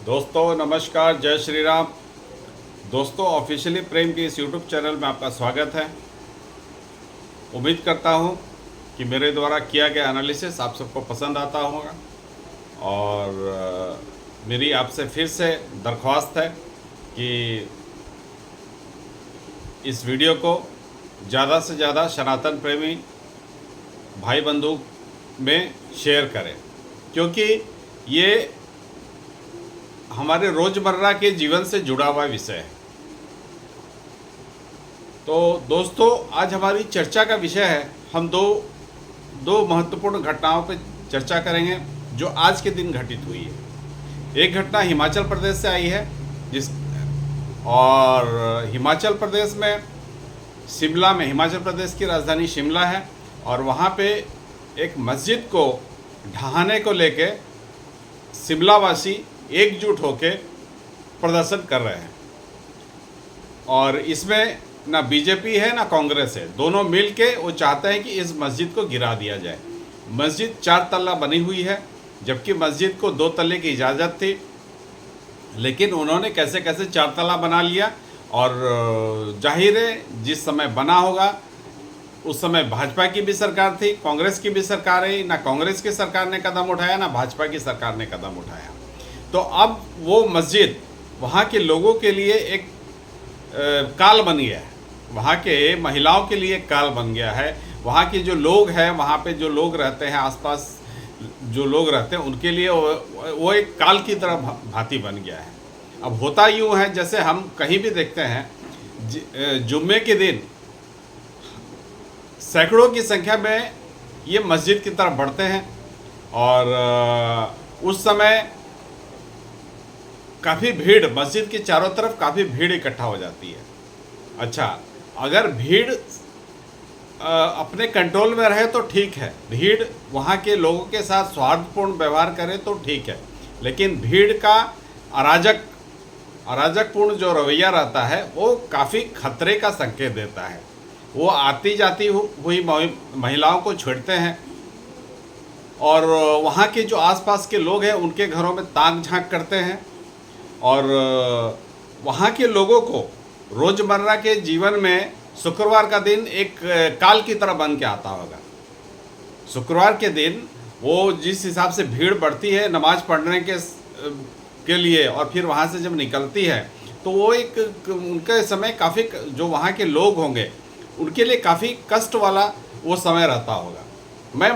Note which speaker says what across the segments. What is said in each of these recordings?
Speaker 1: दोस्तों नमस्कार, जय श्री राम। दोस्तों ऑफिशियली प्रेम के इस यूट्यूब चैनल में आपका स्वागत है। उम्मीद करता हूं कि मेरे द्वारा किया गया एनालिसिस आप सबको पसंद आता होगा और मेरी आपसे फिर से दरख्वास्त है कि इस वीडियो को ज़्यादा से ज़्यादा सनातन प्रेमी भाई बंधु में शेयर करें, क्योंकि ये हमारे रोज़मर्रा के जीवन से जुड़ा हुआ विषय है। तो दोस्तों आज हमारी चर्चा का विषय है, हम दो महत्वपूर्ण घटनाओं पर चर्चा करेंगे जो आज के दिन घटित हुई है। एक घटना हिमाचल प्रदेश से आई है और हिमाचल प्रदेश में शिमला में, हिमाचल प्रदेश की राजधानी शिमला है और वहाँ पे एक मस्जिद को ढहाने को लेके शिमला वासी एकजुट होकर प्रदर्शन कर रहे हैं और इसमें ना बीजेपी है ना कांग्रेस है, दोनों मिल के वो चाहते हैं कि इस मस्जिद को गिरा दिया जाए। मस्जिद 4 तल्ला बनी हुई है, जबकि मस्जिद को 2 तल्ले की इजाज़त थी, लेकिन उन्होंने कैसे कैसे 4 तल्ला बना लिया। और जाहिर है जिस समय बना होगा उस समय भाजपा की भी सरकार थी, कांग्रेस की भी सरकार है, ना कांग्रेस की सरकार ने कदम उठाया ना भाजपा की सरकार ने कदम उठाया। तो अब वो मस्जिद वहाँ के लोगों के लिए एक काल बन गया है, वहाँ के महिलाओं के लिए एक काल बन गया है। वहाँ के जो लोग हैं, वहाँ पे जो लोग रहते हैं, आसपास जो लोग रहते हैं, उनके लिए वो एक काल की तरह भांति बन गया है। अब होता यूँ है, जैसे हम कहीं भी देखते हैं जुम्मे के दिन सैकड़ों की संख्या में ये मस्जिद की तरफ बढ़ते हैं और उस समय काफ़ी भीड़, मस्जिद के चारों तरफ काफ़ी भीड़ इकट्ठा हो जाती है। अच्छा, अगर भीड़ अपने कंट्रोल में रहे तो ठीक है, भीड़ वहाँ के लोगों के साथ सौहार्दपूर्ण व्यवहार करे तो ठीक है, लेकिन भीड़ का अराजकपूर्ण जो रवैया रहता है वो काफ़ी खतरे का संकेत देता है। वो आती जाती हुई महिलाओं को छेड़ते हैं और वहाँ के जो आसपास के लोग हैं उनके घरों में ताक झांक करते हैं और वहाँ के लोगों को रोज़मर्रा के जीवन में शुक्रवार का दिन एक काल की तरह बन के आता होगा। शुक्रवार के दिन वो जिस हिसाब से भीड़ बढ़ती है नमाज पढ़ने के लिए और फिर वहाँ से जब निकलती है तो वो एक उनके समय काफ़ी, जो वहाँ के लोग होंगे उनके लिए काफ़ी कष्ट वाला वो समय रहता होगा। मैं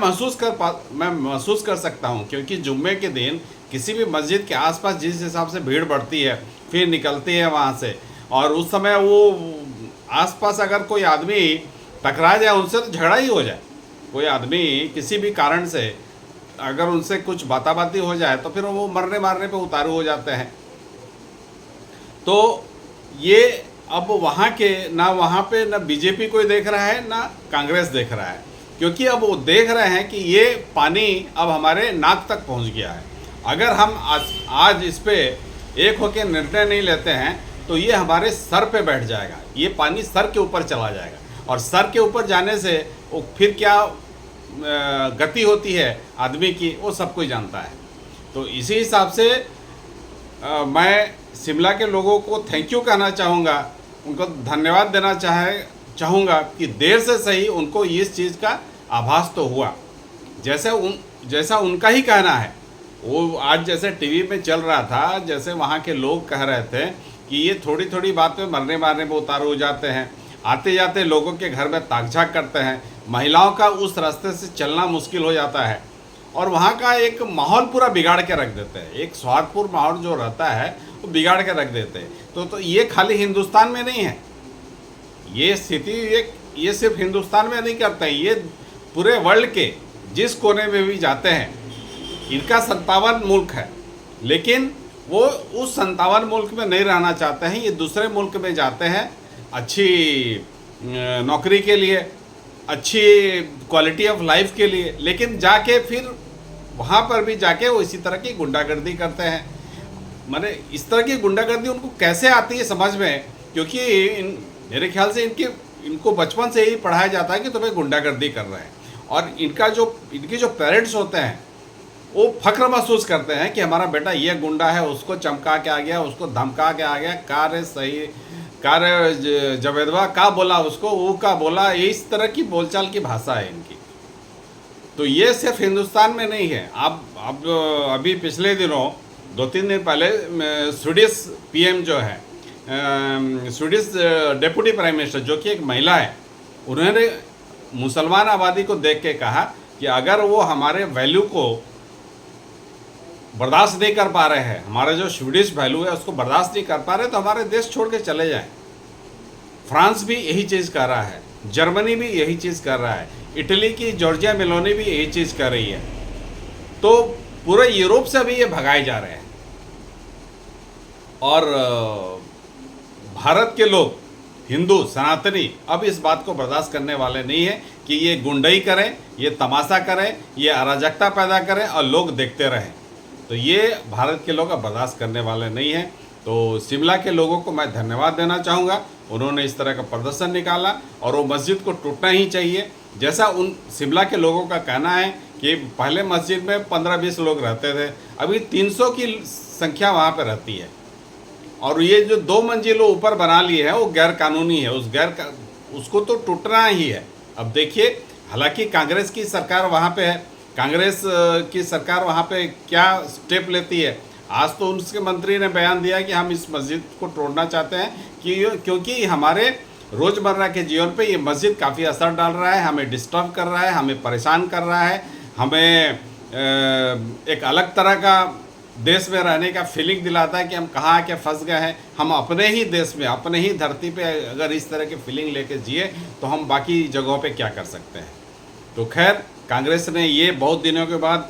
Speaker 1: महसूस कर सकता हूँ, क्योंकि जुम्मे के दिन किसी भी मस्जिद के आसपास जिस हिसाब से भीड़ बढ़ती है फिर निकलती है वहाँ से, और उस समय वो आसपास अगर कोई आदमी टकरा जाए उनसे तो झगड़ा ही हो जाए, कोई आदमी किसी भी कारण से अगर उनसे कुछ बाताबाती हो जाए तो फिर वो मरने मारने पे उतारू हो जाते हैं। तो ये अब वहाँ पे ना बीजेपी कोई देख रहा है ना कांग्रेस देख रहा है, क्योंकि अब वो देख रहे हैं कि ये पानी अब हमारे नाक तक पहुँच गया है। अगर हम आज इस पे एक होकर निर्णय नहीं लेते हैं तो ये हमारे सर पे बैठ जाएगा, ये पानी सर के ऊपर चला जाएगा और सर के ऊपर जाने से वो फिर क्या गति होती है आदमी की, वो सब कोई जानता है। तो इसी हिसाब से मैं शिमला के लोगों को थैंक यू कहना चाहूँगा, उनको धन्यवाद देना चाहूँगा कि देर से सही उनको इस चीज़ का आभास तो हुआ। जैसा उनका ही कहना है, वो आज जैसे टीवी में चल रहा था, जैसे वहाँ के लोग कह रहे थे कि ये थोड़ी थोड़ी बात पे मरने मारने पे उतारू हो जाते हैं, आते जाते लोगों के घर में ताक-झाक करते हैं, महिलाओं का उस रास्ते से चलना मुश्किल हो जाता है और वहाँ का एक माहौल पूरा बिगाड़ के रख देते हैं। एक सौहार्दपूर्ण माहौल जो रहता है वो बिगाड़ के रख देते हैं। तो ये खाली हिंदुस्तान में नहीं है, ये स्थिति ये सिर्फ हिंदुस्तान में नहीं करते हैं, ये पूरे वर्ल्ड के जिस कोने में भी जाते हैं। इनका 57 मुल्क है, लेकिन वो उस 57 मुल्क में नहीं रहना चाहते हैं, ये दूसरे मुल्क में जाते हैं अच्छी नौकरी के लिए, अच्छी क्वालिटी ऑफ लाइफ के लिए, लेकिन जाके फिर वहाँ पर भी जाके वो इसी तरह की गुंडागर्दी करते हैं। माने इस तरह की गुंडागर्दी उनको कैसे आती है समझ में, क्योंकि मेरे ख्याल से इनको बचपन से ही पढ़ाया जाता है कि तुम्हें गुंडागर्दी कर रहे हैं। और इनकी जो पेरेंट्स होते हैं वो फख्र महसूस करते हैं कि हमारा बेटा ये गुंडा है, उसको चमका के आ गया, उसको धमका के आ गया, कार्य सही कार्य जवेदवा का बोला, उसको वो का बोला, इस तरह की बोलचाल की भाषा है इनकी। तो ये सिर्फ हिंदुस्तान में नहीं है। अब अभी पिछले दिनों 2-3 दिन पहले स्वीडिश पीएम जो है, स्वीडिश डेप्यूटी प्राइम मिनिस्टर जो कि एक महिला है, उन्होंने मुसलमान आबादी को देख के कहा कि अगर वो हमारे वैल्यू को बर्दाश्त नहीं कर पा रहे हैं, हमारा जो स्वीडिश वैल्यू है उसको बर्दाश्त नहीं कर पा रहे, तो हमारे देश छोड़ के चले जाएं। फ्रांस भी यही चीज़ कर रहा है, जर्मनी भी यही चीज़ कर रहा है, इटली की जॉर्जिया मेलोनी भी यही चीज़ कर रही है। तो पूरे यूरोप से भी ये भगाए जा रहे हैं। और भारत के लोग, हिंदू सनातनी, अब इस बात को बर्दाश्त करने वाले नहीं हैं कि ये गुंडई करें, ये तमाशा करें, ये अराजकता पैदा करें और लोग देखते रहें। तो ये भारत के लोग अब बर्दाश्त करने वाले नहीं हैं। तो शिमला के लोगों को मैं धन्यवाद देना चाहूँगा, उन्होंने इस तरह का प्रदर्शन निकाला और वो मस्जिद को टूटना ही चाहिए। जैसा उन शिमला के लोगों का कहना है कि पहले मस्जिद में 15-20 लोग रहते थे, अभी 300 की संख्या वहाँ पर रहती है। और ये जो 2 मंजिलों ऊपर बना लिए है वो गैर कानूनी है, उसको तो टूटना ही है। अब देखिए, हालांकि कांग्रेस की सरकार वहाँ पे है, कांग्रेस की सरकार वहाँ पे क्या स्टेप लेती है। आज तो उनके मंत्री ने बयान दिया कि हम इस मस्जिद को तोड़ना चाहते हैं क्योंकि हमारे रोज़मर्रा के जीवन पे ये मस्जिद काफ़ी असर डाल रहा है, हमें डिस्टर्ब कर रहा है, हमें परेशान कर रहा है, हमें एक अलग तरह का देश में रहने का फीलिंग दिलाता है कि हम कहाँ आके फंस गए हैं। हम अपने ही देश में, अपने ही धरती पे अगर इस तरह की फीलिंग लेके जिए तो हम बाकी जगहों पे क्या कर सकते हैं। तो खैर, कांग्रेस ने ये बहुत दिनों के बाद,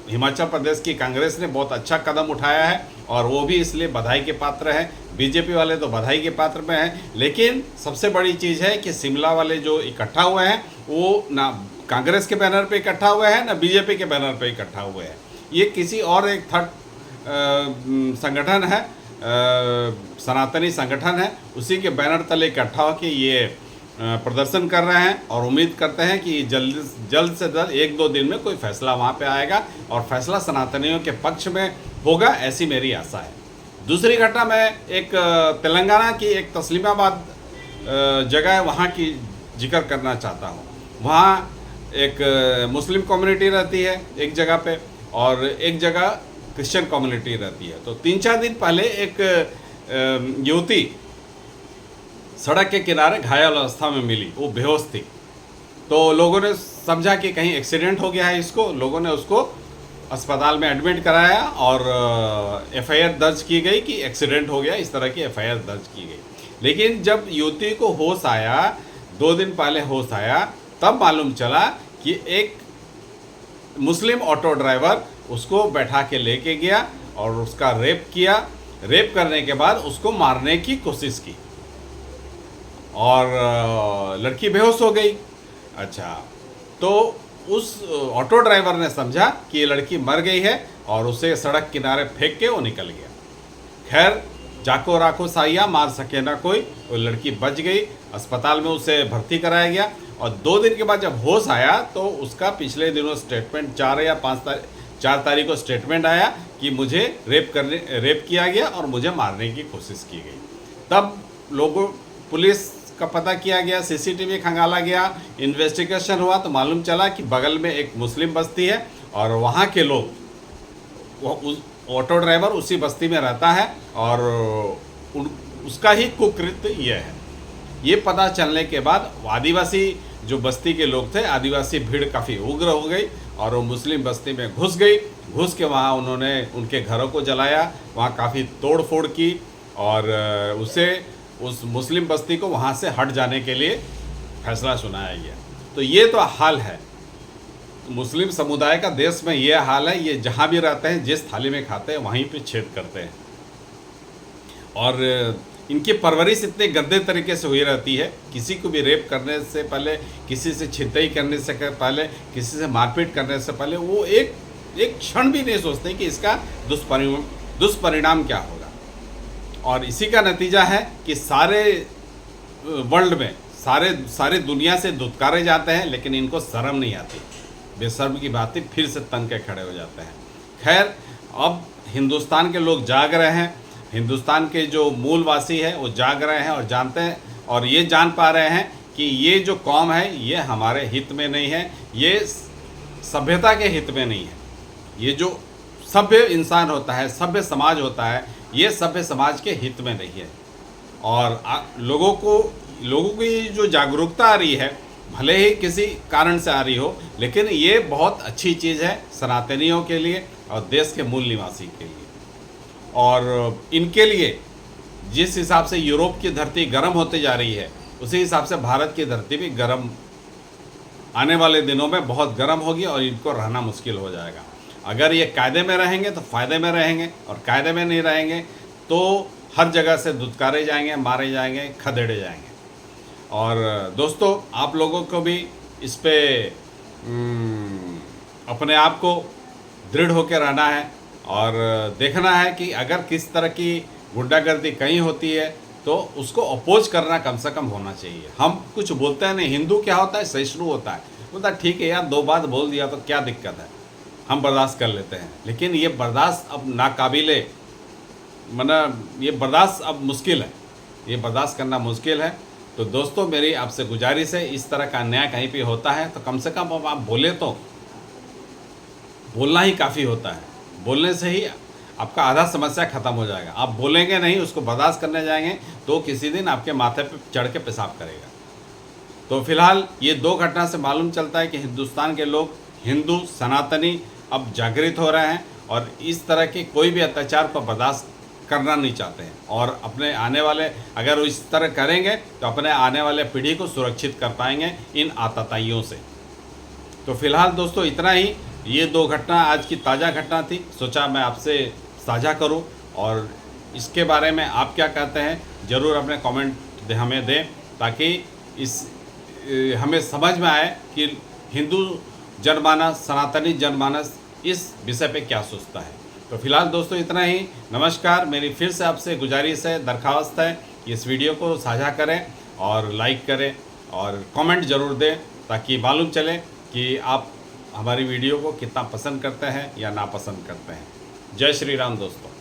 Speaker 1: हिमाचल प्रदेश की कांग्रेस ने बहुत अच्छा कदम उठाया है और वो भी इसलिए बधाई के पात्र है। बीजेपी वाले तो बधाई के पात्र में हैं, लेकिन सबसे बड़ी चीज़ है कि शिमला वाले जो इकट्ठा हुए हैं वो ना कांग्रेस के बैनर पे इकट्ठा हुए हैं, ना बीजेपी के बैनर पे इकट्ठा हुए हैं। ये किसी और एक थर्ड संगठन है, सनातनी संगठन है, उसी के बैनर तले इकट्ठा होकर ये प्रदर्शन कर रहे हैं और उम्मीद करते हैं कि जल्द से जल्द 1-2 दिन में कोई फैसला वहाँ पे आएगा और फैसला सनातनियों के पक्ष में होगा, ऐसी मेरी आशा है। दूसरी घटना, मैं एक तेलंगाना की एक तस्लीमाबाद जगह है, वहाँ की जिक्र करना चाहता हूँ। वहाँ एक मुस्लिम कम्युनिटी रहती है एक जगह पे और एक जगह क्रिश्चियन कम्युनिटी रहती है। तो 3-4 दिन पहले एक युवती सड़क के किनारे घायल अवस्था में मिली, वो बेहोश थी। तो लोगों ने समझा कि कहीं एक्सीडेंट हो गया है इसको, लोगों ने उसको अस्पताल में एडमिट कराया और एफआईआर दर्ज की गई कि एक्सीडेंट हो गया, इस तरह की एफआईआर दर्ज की गई। लेकिन जब युवती को होश आया, 2 दिन पहले होश आया, तब मालूम चला कि एक मुस्लिम ऑटो ड्राइवर उसको बैठा के लेके गया और उसका रेप किया। रेप करने के बाद उसको मारने की कोशिश की और लड़की बेहोश हो गई। अच्छा, तो उस ऑटो ड्राइवर ने समझा कि ये लड़की मर गई है और उसे सड़क किनारे फेंक के वो निकल गया। खैर, जाको राखो साइया, मार सके ना कोई, वो लड़की बच गई। अस्पताल में उसे भर्ती कराया गया और 2 दिन के बाद जब होश आया तो उसका पिछले दिनों स्टेटमेंट 4 तारीख को स्टेटमेंट आया कि मुझे रेप किया गया और मुझे मारने की कोशिश की गई। तब पुलिस का पता किया गया, सीसीटीवी खंगाला गया, इन्वेस्टिगेशन हुआ तो मालूम चला कि बगल में एक मुस्लिम बस्ती है और वहाँ के लोग, वो ऑटो ड्राइवर उसी बस्ती में रहता है और उसका ही कुकृत्य ये है। ये पता चलने के बाद आदिवासी जो बस्ती के लोग थे, आदिवासी भीड़ काफ़ी उग्र हो गई और वो मुस्लिम बस्ती में घुस गई। घुस के वहाँ उन्होंने उनके घरों को जलाया, वहाँ काफ़ी तोड़ फोड़ की और उस मुस्लिम बस्ती को वहाँ से हट जाने के लिए फैसला सुनाया गया। तो ये तो हाल है मुस्लिम समुदाय का देश में, ये हाल है। ये जहाँ भी रहते हैं, जिस थाली में खाते हैं वहीं पे छेद करते हैं और इनकी परवरिश इतने गंदे तरीके से हुई रहती है। किसी को भी रेप करने से पहले, किसी से छिनतई करने से पहले, किसी से मारपीट करने से पहले वो एक क्षण भी नहीं सोचते कि इसका दुष्परिणाम क्या होगा। और इसी का नतीजा है कि सारे वर्ल्ड में, सारे दुनिया से धुतकारे जाते हैं, लेकिन इनको शर्म नहीं आती। बेशर्म की बात, फिर से तंग के खड़े हो जाते हैं। खैर, अब हिंदुस्तान के लोग जाग रहे हैं, हिंदुस्तान के जो मूलवासी है वो जाग रहे हैं और जानते हैं और ये जान पा रहे हैं कि ये जो कौम है ये हमारे हित में नहीं है, ये सभ्यता के हित में नहीं है। ये जो सभ्य इंसान होता है, सभ्य समाज होता है, ये सभ्य समाज के हित में नहीं है। और लोगों की जो जागरूकता आ रही है, भले ही किसी कारण से आ रही हो, लेकिन ये बहुत अच्छी चीज़ है सनातनियों के लिए और देश के मूल निवासी के लिए। और इनके लिए जिस हिसाब से यूरोप की धरती गर्म होती जा रही है, उसी हिसाब से भारत की धरती भी गर्म आने वाले दिनों में बहुत गर्म होगी और इनको रहना मुश्किल हो जाएगा। अगर ये कायदे में रहेंगे तो फ़ायदे में रहेंगे, और कायदे में नहीं रहेंगे तो हर जगह से धुतकारे जाएंगे, मारे जाएंगे, खदेड़े जाएंगे। और दोस्तों, आप लोगों को भी इस पे अपने आप को दृढ़ होकर रहना है और देखना है कि अगर किस तरह की गुंडागर्दी कहीं होती है तो उसको अपोज करना कम से कम होना चाहिए। हम कुछ बोलते हैं नहीं, हिंदू क्या होता है, सहिष्णु होता है, बोलता ठीक है यार, 2 बात बोल दिया तो क्या दिक्कत है, हम बर्दाश्त कर लेते हैं। लेकिन ये बर्दाश्त अब नाकाबिले, मतलब ये बर्दाश्त अब मुश्किल है, ये बर्दाश्त करना मुश्किल है। तो दोस्तों, मेरी आपसे गुजारिश है, इस तरह का अन्याय कहीं पे होता है तो कम से कम अब आप बोले, तो बोलना ही काफ़ी होता है, बोलने से ही आपका आधा समस्या ख़त्म हो जाएगा। आप बोलेंगे नहीं, उसको बर्दाश्त करने जाएंगे तो किसी दिन आपके माथे पे चढ़ के पेशाब करेगा। तो फिलहाल ये 2 घटना से मालूम चलता है कि हिंदुस्तान के लोग, हिंदू सनातनी अब जागृत हो रहे हैं और इस तरह के कोई भी अत्याचार को बर्दाश्त करना नहीं चाहते हैं। और अपने आने वाले, अगर वो इस तरह करेंगे तो अपने आने वाले पीढ़ी को सुरक्षित कर पाएंगे इन आतताइयों से। तो फिलहाल दोस्तों इतना ही, ये 2 घटना आज की ताज़ा घटना थी, सोचा मैं आपसे साझा करूं। और इसके बारे में आप क्या कहते हैं ज़रूर अपने कमेंट हमें दें, ताकि हमें समझ में आए कि हिंदू जनमानस, सनातनी जनमानस इस विषय पे क्या सोचता है। तो फिलहाल दोस्तों इतना ही, नमस्कार। मेरी फिर से आपसे गुजारिश है, दरख्वास्त है कि इस वीडियो को साझा करें और लाइक करें और कमेंट ज़रूर दें, ताकि मालूम चले कि आप हमारी वीडियो को कितना पसंद करते हैं या नापसंद करते हैं। जय श्री राम दोस्तों।